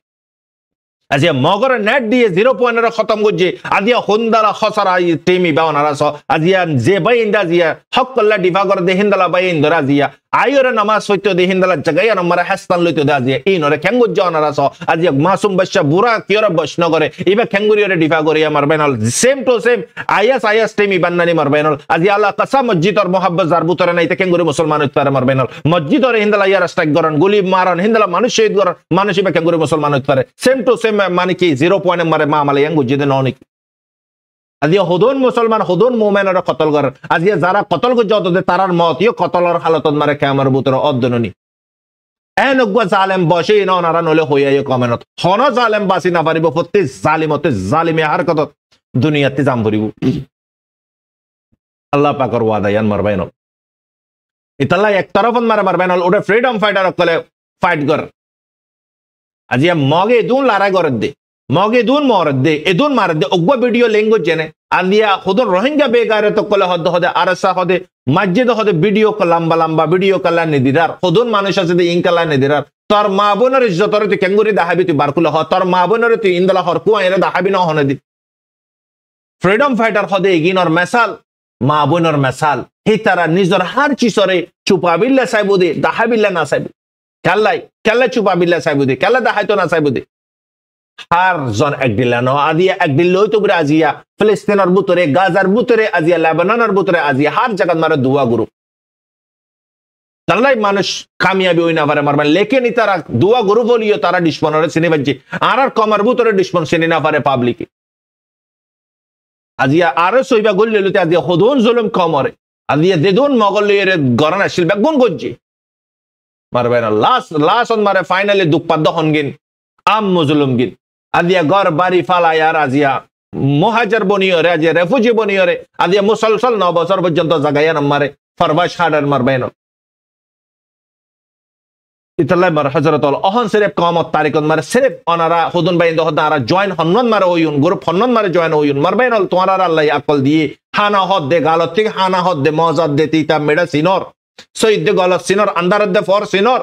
আজিয়া মগরে নেট দিয়ে 0.এর খতম করছে আজিয়া হন্দালা খসরা টেমি বাওনারা স আজিয়া যে বাই ইন্দা জিয়া হক কল্লা ডিফা করে দে হিন্দালা বাই ইন্দরা জিয়া আইরে নামাজ হইতো দে হিন্দালা জায়গায় নম্বরে হাসতান লইতো দে আজিয়া ইনরে খেঙ্গুজ জাওনারা স আজিয়া মাসুম বাচ্চা বুড়া কিয়র বসন করে ইবা খেঙ্গুরিয়রে ডিফা করিয়া মারবেনল সেম টু সেম আইএস টেমি বান্নানি মারবেনল আজিয়া আল্লাহ কাসা মসজিদর মোহাব্বত জারবুতরে নাইতে খেঙ্গুরি মুসলমান হইতারে মারবেনল মসজিদরে হিন্দালা ইয়ার স্ট্রাইক করন গুলি মারন হিন্দালা মানুষ শহীদ করন মানুষ ইবা খেঙ্গুরি মুসলমান হইতারে সেম টু সেম মানে কি 0 মারে মামালে গুজিদে ননিক আজিয়া হদন মুসলমান হদন মুমিনরা কতল কর আজিয়া যারা কতল গজতে তারার মত ইও কতলর হালতত মারে কিয়ামর বুতর অদ্দননি এনগwa জালেম বসে ননারা নলে হইয়া কমেনত হন জালেম বাসি না পারিব প্রতি জালিমতে জালিমে হারকত দুনিয়াতে জাম ভরিব আল্লাহ পাকর ওয়াদা ইয়ান মারবাইন ইতাল্লাহ এক তরফন মারবাইন ওটা ফ্রিডম ফাইটার কলে ফাইট কর আজিয়া মগে দুন লারা গরদ দে মগে দুন মরদ দে এদুন মারদ দে অগবা ভিডিও ল্যাঙ্গুয়েজ জেনে আলিয়া খুদন রোহিঙ্গা বেগারে তো কলে হদ হদে আরসা হদে মসজিদ হদে ভিডিও ক লম্বা লম্বা ভিডিও কলা নিদিরার খুদন মানুষ আছে দে ইনকালা নিদিরার তোর মা বোনের ইজ্জতরে তুই কেঙ্গুরি দাহাবি তুই বারকুল হ তোর মা বোনের তুই ইন্দলা হর কুয়া এরে দাহাবি না হনে দি ফ্রিডম ফাইটার হদে এগিনর মেসাল মা বোনের মেসাল হি তারা নিজর হার চিসরে চুপাবিল্লা সাইবু দে দাহাবিল্লা না সাইবু কেল্লাই চুপাবিল্লা সাইবু দে কেল্লা দাহাইতো না সাইবু দে হার জন একদিলানো আজিয়া একদিল লইতো বরে আজিয়া ফিলিস্তিনের বুতরে গাজার বুতরে আজিয়া লেবাননের বুতরে আজিয়া হার জায়গা মারে দুয়া গুরু তাল্লাই মানুষ কামিয়াবি হই না পারে মারবেন লেকেনি তারা দুয়া গুরু বলিও তারা ডিসপনরে চিনি বাজি আর কমার বুতরে ডিসপন চিনি না পারে পাবলিকে আজিয়া আর সইবা গল্লি লইতে আজিয়া হদুন জুলুম কমরে আজিয়া দেদুন মগল লইয়ের গরন আসিল বেগুন গজ্জি মারবেন লাস অন মারে ফাইনালি দুপাদ্দ হনগিন আম মুজলুম গিন আজিয়া গর বাড়ি ফালায়ার আজিয়া মুহাজির বনিয়রে আজিয়া রেফুজি বনিয়রে আজিয়া মুসলসল 9 বছর পর্যন্ত জাগায়া নামারে ফরবাশ খাডার মারবেন ইতাল্লাই মার হযরতুল অহন সিরেফ কিয়ামত তারিখন মারে সিরেফ অনারা হুদুন বাইন দহদারা জয়েন হন্নন মারে ওয়ুন গ্রুপ হন্নন মারে জয়েন ওয়ুন মারবেন তোমার আল্লাহ আকল দিয়ে হানা হদ দে গালত ঠিক হানা হদ দে মজাদ দে তিতা মেডা সিনর সৈয়দ দে গলত সিনর আন্দারদ দে ফর সিনর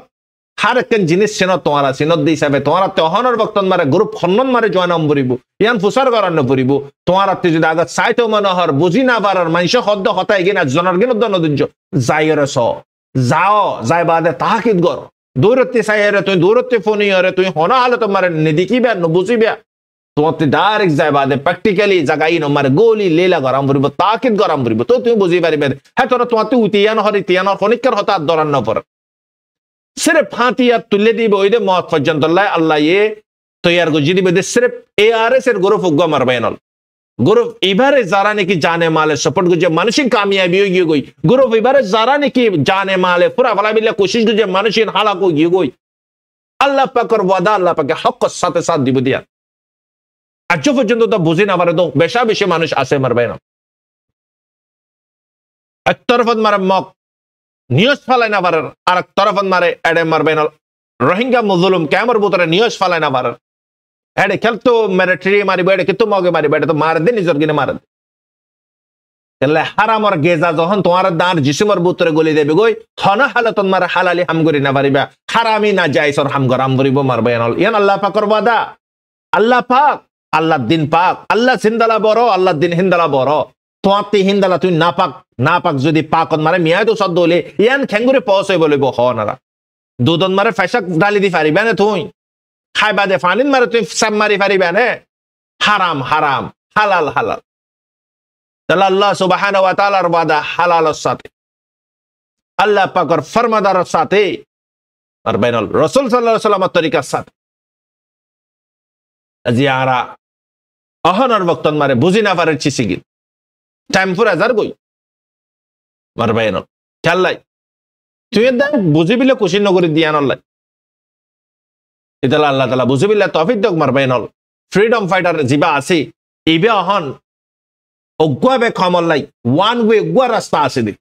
হার একন জিনিস সিনর তোমারা সিনর দি হিসাবে তোমার তেহনর বক্তন মারে গ্রুপ হন্নন মারে জয়েন অম্বরিব ইয়ান ফুসার গরান পরিব তোমার তে যদি আগত সাইতো মনোহর বুঝি না পারার মানস হদ্দ হতাই গিনা জনর গিন দনদুঞ্জ যাইরে স যাও যাই বাদে তাহাকিদ গর দূরত্বে সাইরে তুই দূরত্বে ফোনি হরে তুই হনা হালে তোমার নিদিকিবা ন বুঝিবা তোমাতে ডাইরেক্ট যাই বাদে প্র্যাকটিক্যালি জাগাই ন মারে গোলি লেলা গরাম পরিব তাকিদ গরাম পরিব তো তুমি বুঝি পারিবে হ্যাঁ তোরা তোমাতে উতিয়ান হরি তিয়ান ফনিকর হতা দরান ন পর सिर्फ फातिया तुल्ले दी बोइदे मौत पर्यंत अल्लाह ये तैयार गुजी दी बेदे सिर्फ एआरएस এর গ্রুপ উগ্গ মারবেনল গ্রুপ এবারে যারা নাকি জানে মালে সাপোর্ট গুজে মানসিক কামিয়াবি হই গই গ্রুপ এবারে যারা নাকি জানে মালে পুরা ভালা বিল্লাহ কোশিশ গুজে মানসিক হালাক হই গই আল্লাহ পাকের ওয়াদা আল্লাহ পাকে হকের সাথে সাথ দিব দিয়া আজ পর্যন্ত তো বুঝি না পারে তো বেশা বেশি মানুষ আছে মারবেন এক তরফত মারে মক নিউজ ফালাই না পারার আর এক তরফন মারে এডে মারবেন রোহিঙ্গা মুজলুম ক্যামর বুতরে নিউজ ফালাই না পারার এডে খেলতো মিলিটারি মারিব এডে কিন্তু মগে মারিব এডে তো মার দে নিজর গিনে মার দে তাহলে হারামর গেজা যখন তোমার দাঁড় জিসমর বুতরে গলি দেবে গই হনা হালতন মারে হালালি হাম করি না পারিবা হারামি না যাইসর হাম গরাম করিব মারবেন ইয়ান আল্লাহ পাকর ওয়াদা আল্লাহ পাক আল্লাহ দিন পাক আল্লাহ সিন্দালা বড় আল্লাহ দিন হিন্দালা বড় তোমাতে হিন্দালা তুই না পাক যদি পাকন মারে মিয়া তো সদ্দ হলে ইয়ান খেঙ্গুরে পৌঁছে বলিব হনারা দুদন মারে ফেসাক ডালি দি পারিবে না তুই খাইবা দে ফানিন মারে তুই সাম মারি পারিবে না হারাম হারাম হালাল হালাল তাহলে আল্লাহ সুবহানাহু ওয়া তাআলার ওয়াদা হালালের সাথে আল্লাহ পাকের ফরমাদারের সাথে আর বাইনাল রাসূল সাল্লাল্লাহু আলাইহি ওয়াসাল্লামের তরিকার সাথে আজিয়ারা অহনর বক্তন মারে বুঝি না পারে চিসিগি টাইম ফর হাজার গই মারবাইন খেললাই তুই দেখ বুঝিবিলে খুশি নগরী দিয়ান আল্লাহ ইতালা আল্লাহ তাআলা বুঝিবিলে তৌফিক দক মারবাইন ফ্রিডম ফাইটার জিবা আছে ইবে অহন অগুয়াবে কমলাই ওয়ান ওয়ে গুয়া রাস্তা আছে দি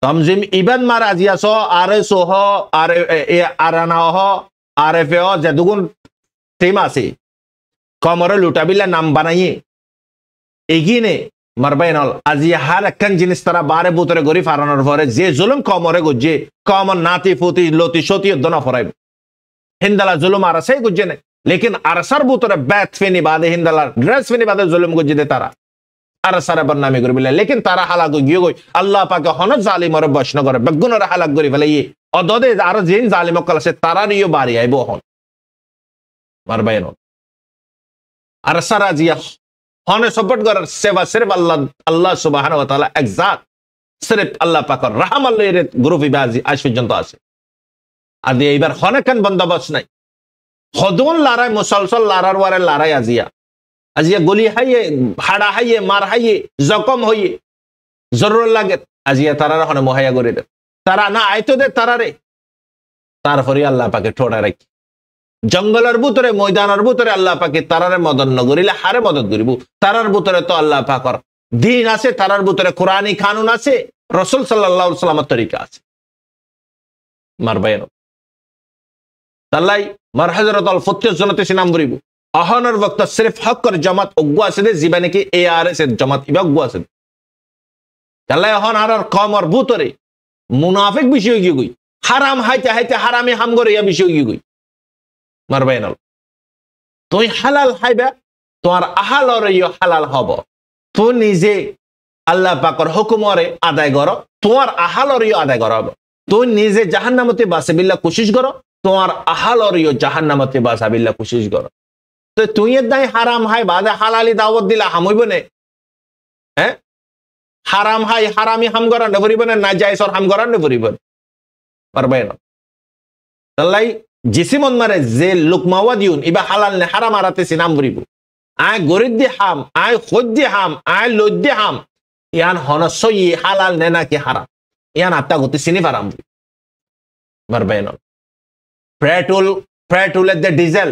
তমজিম ইবান মার আজিয়াস আরে সোহ আরে আরানা হ RFO যে দুগুণ টিম আছে কমরে লুটাবিলা নাম বানাইয়ে এগিয়ে মারবাইনল আজি হার একখান জিনিস তারা বারে বুতরে গরি ফারানোর পরে যে জুলুম কমরে গজ্জে কমর নাতি ফুতি লতি সতি দনা ফরাইব হিন্দালা জুলুম আর আছে গজ্জে নে লেকিন আরসার বুতরে ব্যাত ফেনি বাদে হিন্দালা ড্রেস ফেনি বাদে জুলুম গজ্জে দে তারা আরসারে বদনামি করি বিলে লেকিন তারা হালাক গিয়ে গই আল্লাহ পাকে হনত জালিমরে বৈষ্ণ করে বেগুনরে হালাক করি ফেলে ই অদদে আর জিন জালিম কল আছে তারারিও বাড়ি আইব হন মারবাইনল আরসারা জিয়া হনে সপোর্ট করার সেবা সির্ফ আল্লাহ সুবহানাহু ওয়া তাআলা এক জাত সির্ফ আল্লাহ পাকের রহম আল্লাহর গ্রুপ ইবাজি আজ পর্যন্ত আছে আদি এইবার হনেকান বন্দোবস্ত নাই খদুন লড়াই মুসলসল লড়ার ওয়ারে লড়াই আজিয়া গলি হাইয়ে হাড়া হাইয়ে মার হাইয়ে জখম হইয়ে জরুর লাগে আজিয়া তারারা হনে মুহাইয়া করে দে তারা না আইতো দে তারারে তারপরে আল্লাহ পাকে ঠোড়া রাখি জঙ্গলের ভিতরে ময়দানের ভিতরে আল্লাহ পাকে তারারে মদন নগরিলে হারে মদত করিব তারার ভিতরে তো আল্লাহ পাকর দিন আছে তারার ভিতরে কোরআনী কানুন আছে রাসূল সাল্লাল্লাহু আলাইহি ওয়াসাল্লামের তরিকা আছে মারবায়ন তাল্লাই মার হযরত আল ফুত্তির জনতে সিনাম বরিব আহনার ওয়াক্ত সির্ফ হক কর জামাত ওগু আছে দে জীবনে কি ARS এর জামাত ইবা ওগু আছে তাল্লাই আহন আর কমর ভিতরে মুনাফিক বিষয় কি গই হারাম হাইতে হাইতে হারামে হাম করে ইয়া বিষয় কি গই মারবাইনল তুই হালাল খাইবা তোমার আহালর হালাল হব তুই নিজে আল্লাহ পাকর হুকুমরে আদায় কর তোমার আহালর আদায় করা হব তুই নিজে জাহান্নামতে বাঁচাবিল্লা কোশিশ কর তোমার আহালর জাহান্নামতে বাঁচাবিল্লা কোশিশ কর তো তুই দাই হারাম হাই বাদে হালালি দাওয়াত দিলা হামইব নে হ্যাঁ হারাম হাই হারামি হাম করা নভরিব না জায়েজর হাম করা নভরিব মারবাইনল তাল্লাই জিসিমন মারে যে লুকমাওয়া দিউন ইবা হালাল নে হারাম আরাতে সিনাম বরিব আয় গরিব দি হাম আয় খোদ দি হাম আয় লজ্জ দি হাম ইয়ান হনসই হালাল নে নাকি হারাম ইয়ান আত্মা গতি সিনি ফারাম মারবাইনল পেট্রোলের দে ডিজেল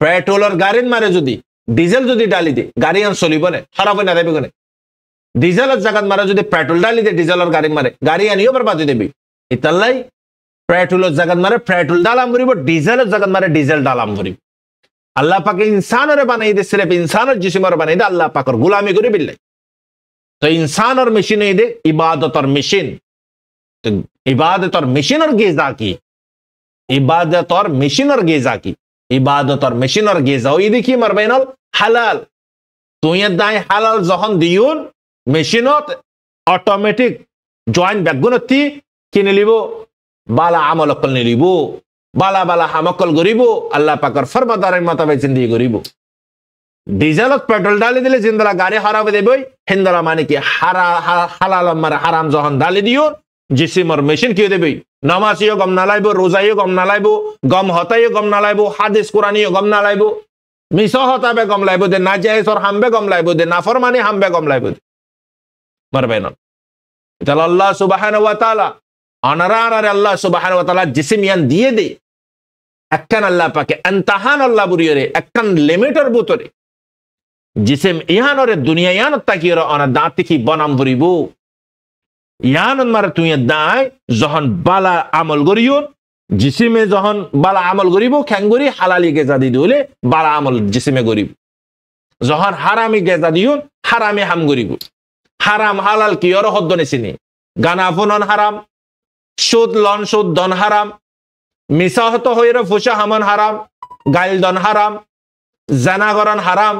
পেট্রোলের গাড়ির মারে যদি ডিজেল যদি ডালি দে গাড়ি আন চলিব নে খারাপ না দেবে কোনে ডিজেলের জায়গাত মারে যদি পেট্রোল ডালি দে ডিজেলের গাড়ি মারে গাড়ি আনিও বরবাদ দেবি ইতাল্লাই পেট্রোলের জায়গাত মারে পেট্রোল ডালাম করিব ডিজেলের জায়গাত মারে ডিজেল ডালাম করিব আল্লাহ পাকে ইনসানরে বানাই দে সির্ফ ইনসানের জিসিমরে বানাই দে আল্লাহ পাকের গোলামি করি বিল্লাই তো ইনসানের মেশিন দে ইবাদতর মেশিন তো ইবাদতর মেশিনের গেজা কি ইবাদতর মেশিনের গেজা কি ইবাদতর মেশিনের গেজা ওই দেখি মারবাইনল হালাল তুই দাই হালাল যখন দিউন মেশিনত অটোমেটিক জয়েন্ট ব্যাগুনতি কিনে লিব বালা আমল অকল নিলিব বালা বালা হামকল গরিব আল্লাহ পাকের ফরমাদারের মোতাবেক জিন্দেগি গরিব ডিজেলত পেট্রোল ডালি দিলে জিন্দালা গাড়ি হারাব দেবই হিন্দালা মানে কি হালাল মারে হারাম যখন ডালি দিও জিসিমর মেশিন কি দেবই নামাজিও গম নালাইব রোজাইও গম নালাইব গম হতাইও গম নালাইব হাদিস কোরআনিও গম নালাইব মিছা হতাবে গম লাইব দে নাজায়েজর হামবে গম লাইব দে নাফরমানি হামবে গম লাইব দে মারবাইন তাহলে আল্লাহ সুবহানাহু ওয়া তাআলা অনারার আল্লাহ সুবহানাহু ওয়া তাআলা জিসিম ইয়ান দিয়ে দে একখান আল্লাহ পাকে আনতাহান আল্লাহ বুরিয়রে একখান লিমিটের ভিতরে জিসিম ইহানরে দুনিয়া ইয়ান তাকিয়র অনা দাঁতি কি বনাম বুরিব ইয়ান মারে তুই দাই যখন বালা আমল করিও জিসিমে যখন বালা আমল করিব খ্যাঙ্গরি হালালি গেজা দি দিলে বালা আমল জিসিমে করিব যখন হারামি গেজা দিও হারামি হাম করিব হারাম হালাল কি অর হদ্দ নেছিনি গানা ফোনন হারাম সুদ লন সুদ দন হারাম মিসাহত হইরে ফুসা হামন হারাম গাইল দন হারাম জানা গরন হারাম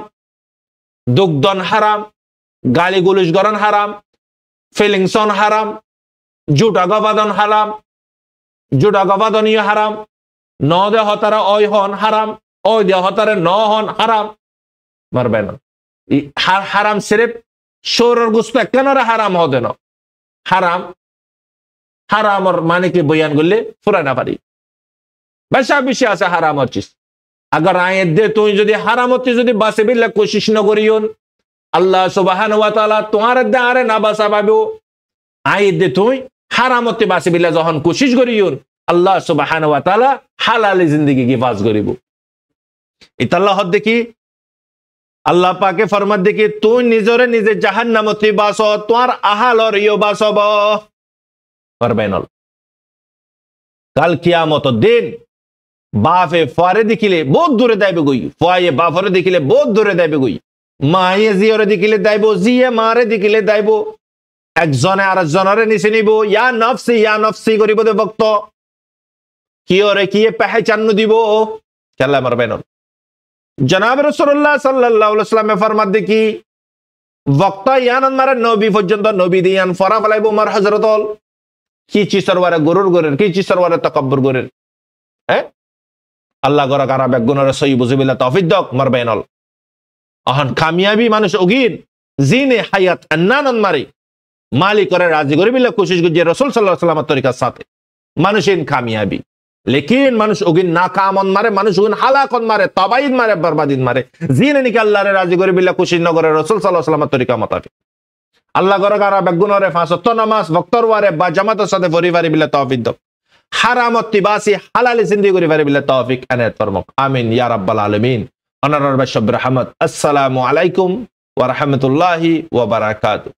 দুগ্ধন হারাম গালি গুলিশ গরন হারাম ফিলিংসন হারাম জুটা গবাদন হারাম জুটা গবাদনীয় হারাম ন দে হতারে ওই হন হারাম ওই দে হতারে ন হন হারাম মারবে না হারাম সিরেপ সৌরর গুস্ত কেনরে হারাম হতে না হারাম হারামর মানে কি বয়ান করলে ফুরা না পারি বেশা বেশি আছে হারাম চিজ अगर आयत दे तुम যদি হারামতি যদি বাসে বিল্লা কোশিশ ন করিয়ন আল্লাহ সুবহানাহু ওয়া তাআলা তোমার দ্বারে না বাসাবাবো আয়ত দে তুই হারামতি বাসে বিল্লা যখন কোশিশ করিয়ন আল্লাহ সুবহানাহু ওয়া তাআলা হালাল জিন্দেগি কি ফাজ করিব ইতাল্লাহ হদ দেখি আল্লাহ পাকে ফরমাত দেখি তুই নিজরে নিজে জাহান্নামতি বাস তোমার আহালর ইয় বাসব ফরমাইনল কাল কিয়ামত দিন বাফে ফুয়ারে দেখিলে বহুত দূরে দাইবে গই, ফুয়ায়ে বাফরে দেখিলে বহুত দূরে দাইবে গই, মায়ে জিয়রে দেখিলে দাইব, জিয়ে মারে দেখিলে দাইব, একজনে আরেকজনরে নিচে নিব, ইয়া নফসি করিব দে ভক্ত, কিয়রে কিয়ে পেহেচান্ন দিব কেলা মারবেন। জনাব রাসূলুল্লাহ সাল্লাল্লাহু আলাইহি ওয়াসাল্লামে ফরমাত দেখি ভক্ত ইয়ান মারে নবী পর্যন্ত নবী দিয়ান ফরা ফলাইব মার হযরতল কি চিসরওয়ারে গরুর গরের কি চিসরওয়ারে তাকাব্বুর গরের। হ্যাঁ আল্লাহ গরা কারা বেগুনরে সহি বুঝিবিল্লাহ তৌফিক দক মারবেনল। আহান কামিয়াবি মানুষ ওগিন জিনে হায়াত আন্নানন মারি মালিক করে রাজি করিবিল্লাহ কোশিশ গুজে রাসূল সাল্লাল্লাহু আলাইহি ওয়াসাল্লামের তরিকার সাথে মানুষিন কামিয়াবি। लेकिन মানুষ ওগিন নাকামন মারে, মানুষ ওগিন হালাকন মারে, তাবাইদ মারে, বরবাদিন মারে, জিনে নিকে আল্লাহরে রাজি করিবিল্লাহ কোশিশ নগরে রাসূল সাল্লাল্লাহু আলাইহি ওয়াসাল্লামের তরিকা মোতাবেক আল্লাহ গরা কারা বেগুনরে পাঁচ ওয়াক্ত নামাজ ভক্তরওয়ারে বা জামাতের সাথে পরিবারে বিল্লাহ তৌফিক দক, হারামত তিবাসি হালালি জিন্দেগি করিবারে বিল্লাহ তৌফিক আনায়াত ফরমাক। আমিন ইয়া রাব্বাল আলামিন। অনার রহমত। আসসালামু আলাইকুম ওয়া রাহমাতুল্লাহি ওয়া বারাকাতুহু।